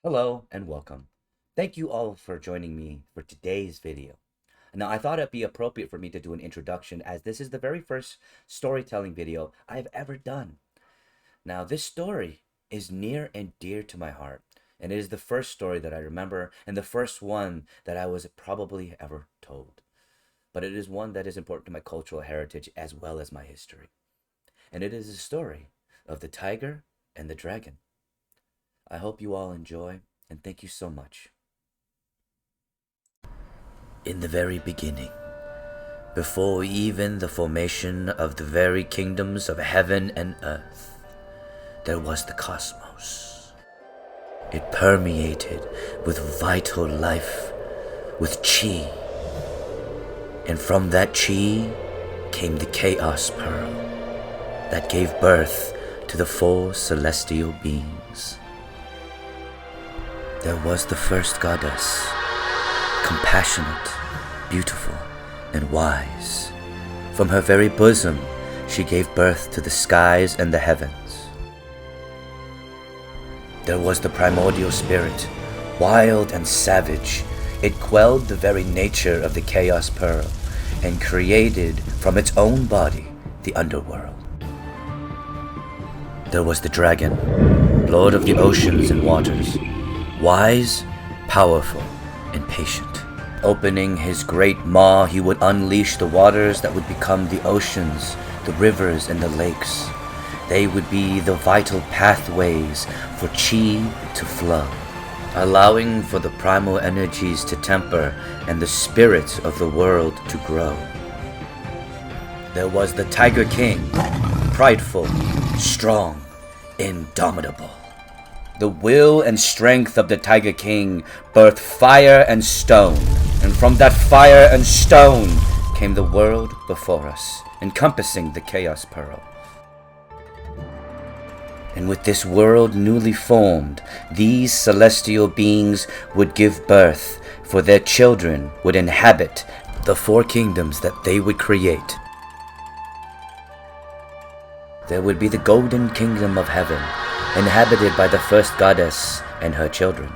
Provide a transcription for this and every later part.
Hello and welcome. Thank you all for joining me for today's video. Now, I thought it'd be appropriate for me to do an introduction as this is the very first storytelling video I've ever done. Now, this story is near and dear to my heart, and it is the first story that I remember and the first one that I was probably ever told. But it is one that is important to my cultural heritage as well as my history. And it is a story of the tiger and the dragon. I hope you all enjoy, and thank you so much. In the very beginning, before even the formation of the very kingdoms of heaven and earth, there was the cosmos. It permeated with vital life, with chi. And from that chi came the chaos pearl that gave birth to the four celestial beings. There was the first goddess, compassionate, beautiful, and wise. From her very bosom, she gave birth to the skies and the heavens. There was the primordial spirit, wild and savage. It quelled the very nature of the chaos pearl and created from its own body the underworld. There was the dragon, lord of the oceans and waters, wise, powerful, and patient. Opening his great maw, he would unleash the waters that would become the oceans, the rivers, and the lakes. They would be the vital pathways for chi to flow, allowing for the primal energies to temper and the spirit of the world to grow. There was the Tiger King, prideful, strong, indomitable. The will and strength of the Tiger King birthed fire and stone, and from that fire and stone came the world before us, encompassing the Chaos Pearl. And with this world newly formed, these celestial beings would give birth, for their children would inhabit the four kingdoms that they would create. There would be the golden kingdom of heaven, inhabited by the first goddess and her children,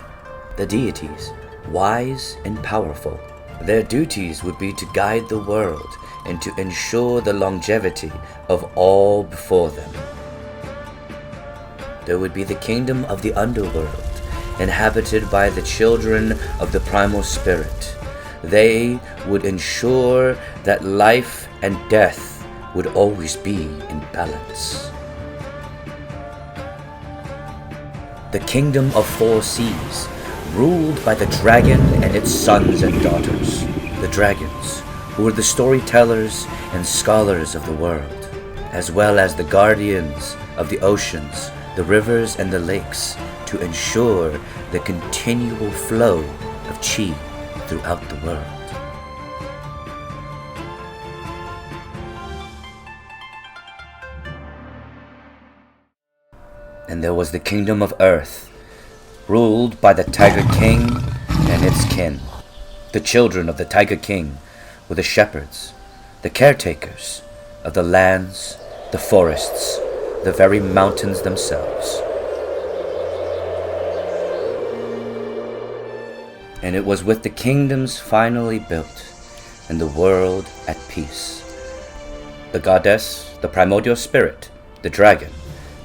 the deities, wise and powerful. Their duties would be to guide the world and to ensure the longevity of all before them. There would be the kingdom of the underworld, inhabited by the children of the primal spirit. They would ensure that life and death would always be in balance. The kingdom of four seas, ruled by the dragon and its sons and daughters. The dragons, who were the storytellers and scholars of the world, as well as the guardians of the oceans, the rivers, and the lakes, to ensure the continual flow of chi throughout the world. And there was the kingdom of earth, ruled by the Tiger King and its kin. The children of the Tiger King were the shepherds, the caretakers of the lands, the forests, the very mountains themselves. And it was with the kingdoms finally built and the world at peace. The goddess, the primordial spirit, the dragon,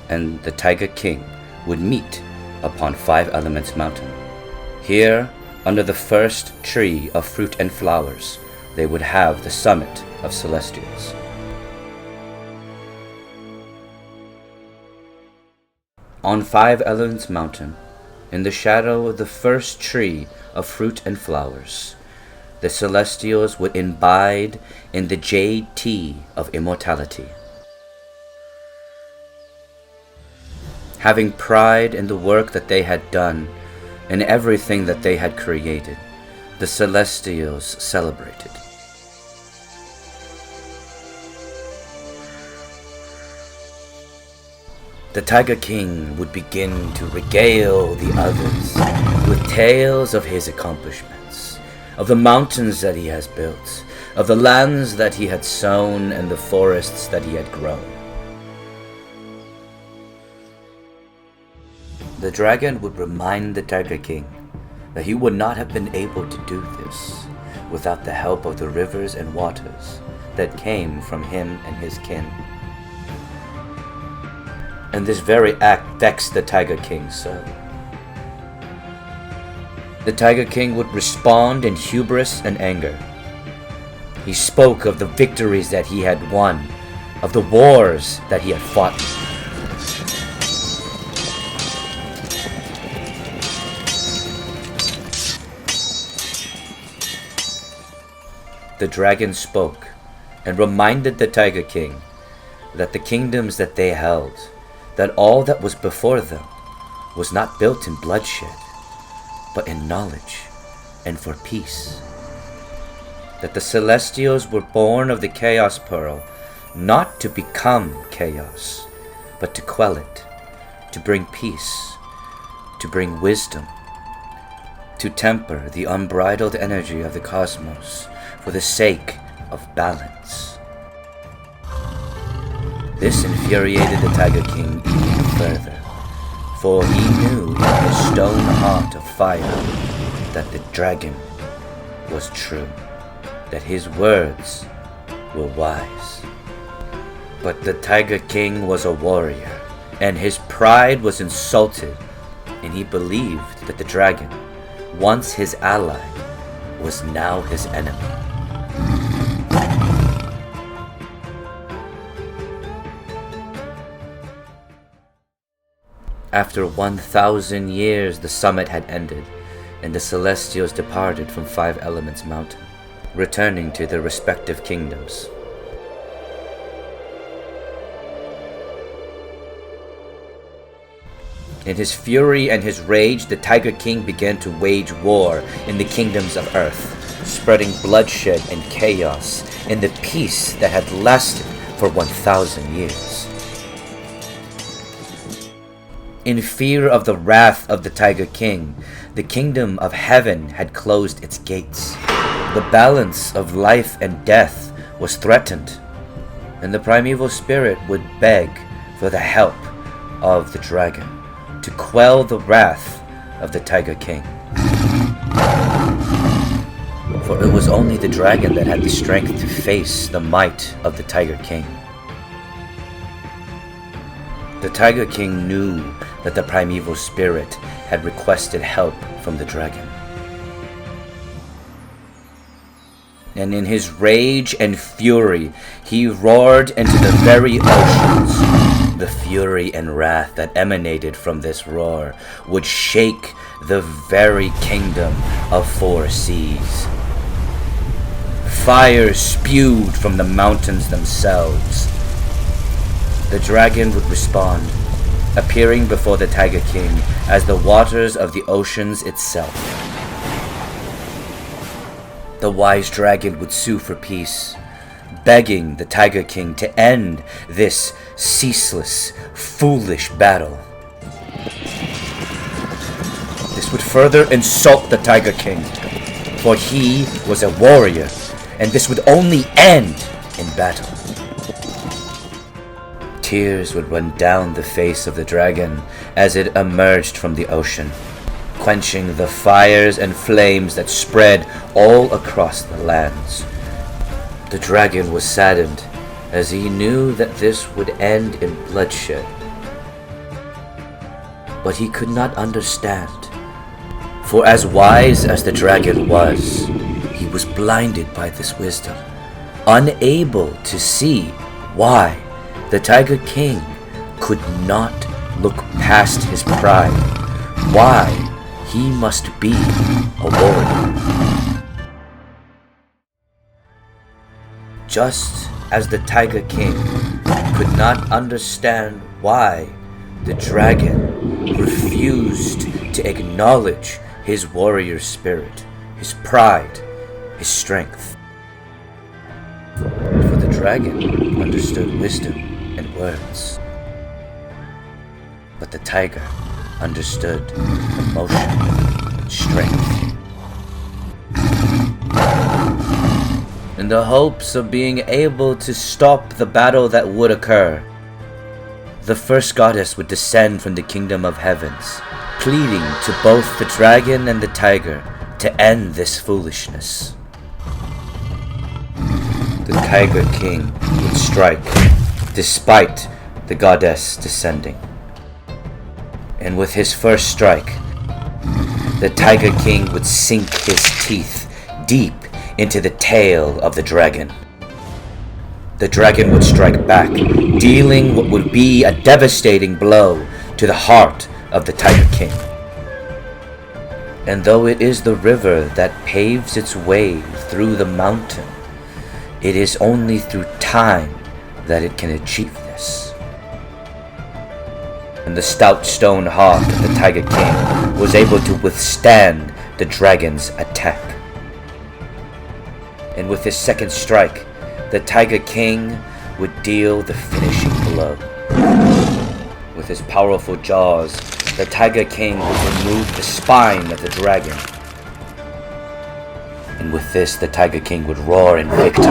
and the Tiger King would meet upon Five Elements Mountain. Here, under the first tree of fruit and flowers, they would have the summit of celestials. On Five Elements Mountain, in the shadow of the first tree of fruit and flowers, the celestials would imbibe in the jade tea of immortality. Having pride in the work that they had done, in everything that they had created, the celestials celebrated. The Tiger King would begin to regale the others with tales of his accomplishments, of the mountains that he has built, of the lands that he had sown, and the forests that he had grown. The dragon would remind the Tiger King that he would not have been able to do this without the help of the rivers and waters that came from him and his kin. And this very act vexed the Tiger King so. The Tiger King would respond in hubris and anger. He spoke of the victories that he had won, of the wars that he had fought. The dragon spoke and reminded the Tiger King that the kingdoms that they held, that all that was before them was not built in bloodshed, but in knowledge and for peace. That the Celestials were born of the Chaos Pearl, not to become chaos, but to quell it, to bring peace, to bring wisdom, to temper the unbridled energy of the cosmos for the sake of balance. This infuriated the Tiger King even further, for he knew in his stone heart of fire that the dragon was true, that his words were wise. But the Tiger King was a warrior, and his pride was insulted, and he believed that the dragon, once his ally, was now his enemy. After 1,000 years, the summit had ended, and the Celestials departed from Five Elements Mountain, returning to their respective kingdoms. In his fury and his rage, the Tiger King began to wage war in the kingdoms of Earth, spreading bloodshed and chaos in the peace that had lasted for 1,000 years. In fear of the wrath of the Tiger King, the kingdom of heaven had closed its gates. The balance of life and death was threatened, and the primeval spirit would beg for the help of the dragon to quell the wrath of the Tiger King. For it was only the dragon that had the strength to face the might of the Tiger King. The Tiger King knew that the primeval spirit had requested help from the dragon. And in his rage and fury, he roared into the very oceans. The fury and wrath that emanated from this roar would shake the very kingdom of four seas. Fire spewed from the mountains themselves. The dragon would respond, appearing before the Tiger King as the waters of the oceans itself. The wise dragon would sue for peace, begging the Tiger King to end this ceaseless, foolish battle. This would further insult the Tiger King, for he was a warrior, and this would only end in battle. Tears would run down the face of the dragon as it emerged from the ocean, quenching the fires and flames that spread all across the lands. The dragon was saddened as he knew that this would end in bloodshed. But he could not understand, for as wise as the dragon was, he was blinded by this wisdom, unable to see why the Tiger King could not look past his pride, why he must be a warrior. Just as the Tiger King could not understand why the dragon refused to acknowledge his warrior spirit, his pride, his strength. For the dragon understood wisdom and words, but the tiger understood emotion and strength. In the hopes of being able to stop the battle that would occur, the first goddess would descend from the kingdom of heavens pleading to both the dragon and the tiger to end this foolishness. The Tiger King would strike, despite the goddess descending. And with his first strike, the Tiger King would sink his teeth deep into the tail of the dragon. The dragon would strike back, dealing what would be a devastating blow to the heart of the Tiger King. And though it is the river that paves its way through the mountain, it is only through time that it can achieve this. And the stout stone heart of the Tiger King was able to withstand the dragon's attack. And with his second strike, the Tiger King would deal the finishing blow. With his powerful jaws, the Tiger King would remove the spine of the dragon. And with this, the Tiger King would roar in victory.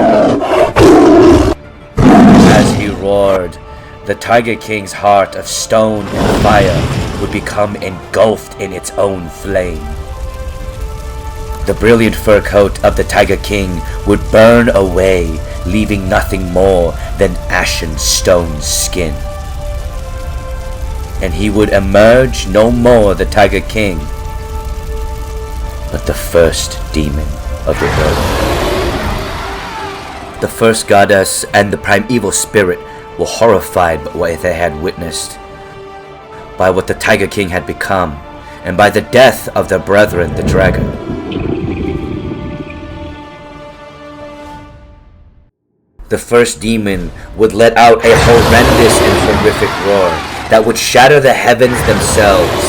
As he roared, the Tiger King's heart of stone and fire would become engulfed in its own flame. The brilliant fur coat of the Tiger King would burn away, leaving nothing more than ashen stone skin. And he would emerge no more the Tiger King, but the first demon of the earth. The first goddess and the primeval spirit were horrified by what they had witnessed, by what the Tiger King had become, and by the death of their brethren, the dragon. The first demon would let out a horrendous and horrific roar that would shatter the heavens themselves.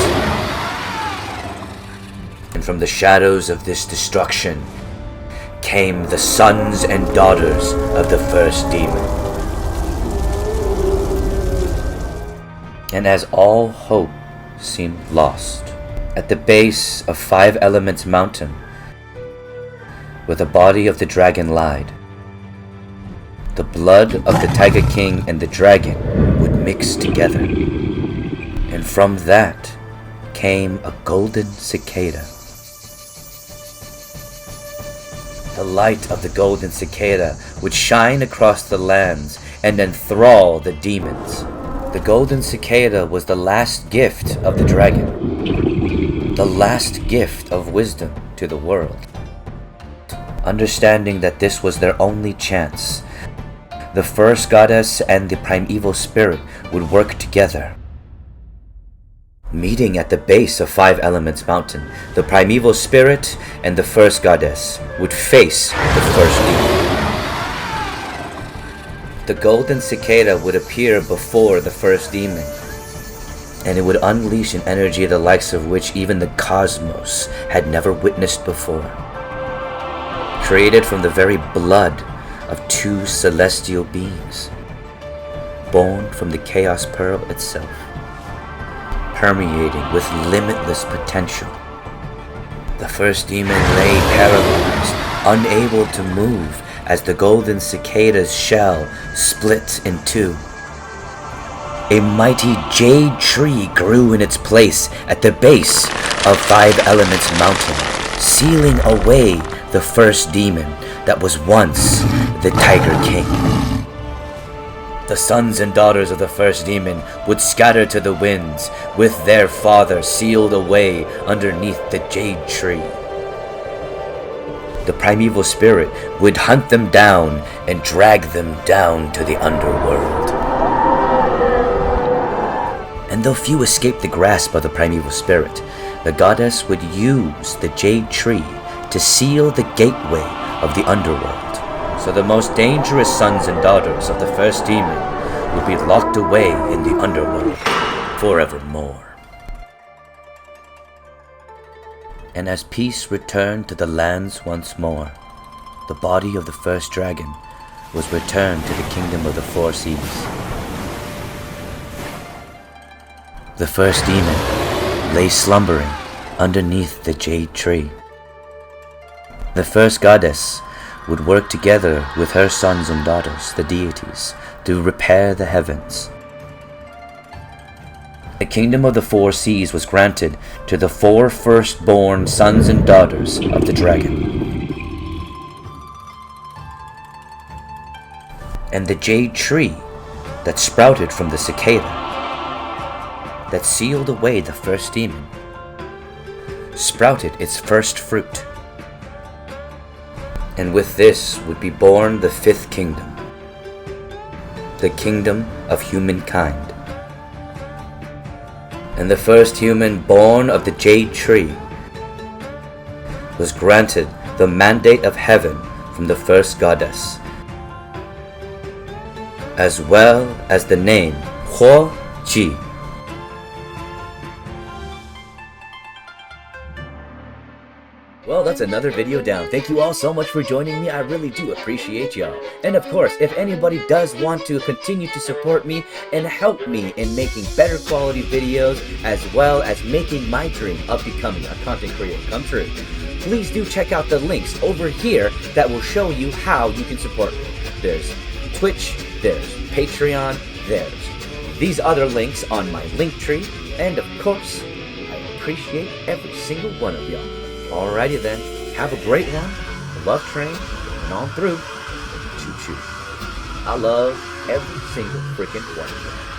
And from the shadows of this destruction came the sons and daughters of the first demon. And as all hope seemed lost, at the base of Five Elements Mountain, where the body of the dragon lied, the blood of the Tiger King and the dragon would mix together. And from that came a golden cicada. The light of the golden cicada would shine across the lands and enthrall the demons. The golden cicada was the last gift of the dragon, the last gift of wisdom to the world. Understanding that this was their only chance, the first goddess and the primeval spirit would work together. Meeting at the base of Five Elements Mountain, the primeval spirit and the first goddess would face the first demon. The golden cicada would appear before the first demon, and it would unleash an energy the likes of which even the cosmos had never witnessed before. Created from the very blood of two celestial beings, born from the chaos pearl itself, permeating with limitless potential. The first demon lay paralyzed, unable to move, as the golden cicada's shell split in two. A mighty jade tree grew in its place at the base of Five Elements Mountain, sealing away the first demon that was once the Tiger King. The sons and daughters of the first demon would scatter to the winds, with their father sealed away underneath the jade tree. The primeval spirit would hunt them down and drag them down to the underworld. And though few escaped the grasp of the primeval spirit, the goddess would use the jade tree to seal the gateway of the underworld. So the most dangerous sons and daughters of the first demon would be locked away in the underworld forevermore. And as peace returned to the lands once more, the body of the first dragon was returned to the kingdom of the four seas. The first demon lay slumbering underneath the jade tree. The first goddess would work together with her sons and daughters, the deities, to repair the heavens. The kingdom of the four seas was granted to the four firstborn sons and daughters of the dragon. And the jade tree that sprouted from the cicada, that sealed away the first demon, sprouted its first fruit. And with this would be born the fifth kingdom, the kingdom of humankind. And the first human born of the jade tree was granted the mandate of heaven from the first goddess, as well as the name Huo Ji. Well, that's another video down. Thank you all so much for joining me. I really do appreciate y'all. And of course, if anybody does want to continue to support me and help me in making better quality videos, as well as making my dream of becoming a content creator come true, please do check out the links over here that will show you how you can support me. There's Twitch, there's Patreon, there's these other links on my Linktree, and of course, I appreciate every single one of y'all. Alrighty then, have a great one. The love train, and on through. Choo choo. I love every single freaking one of you.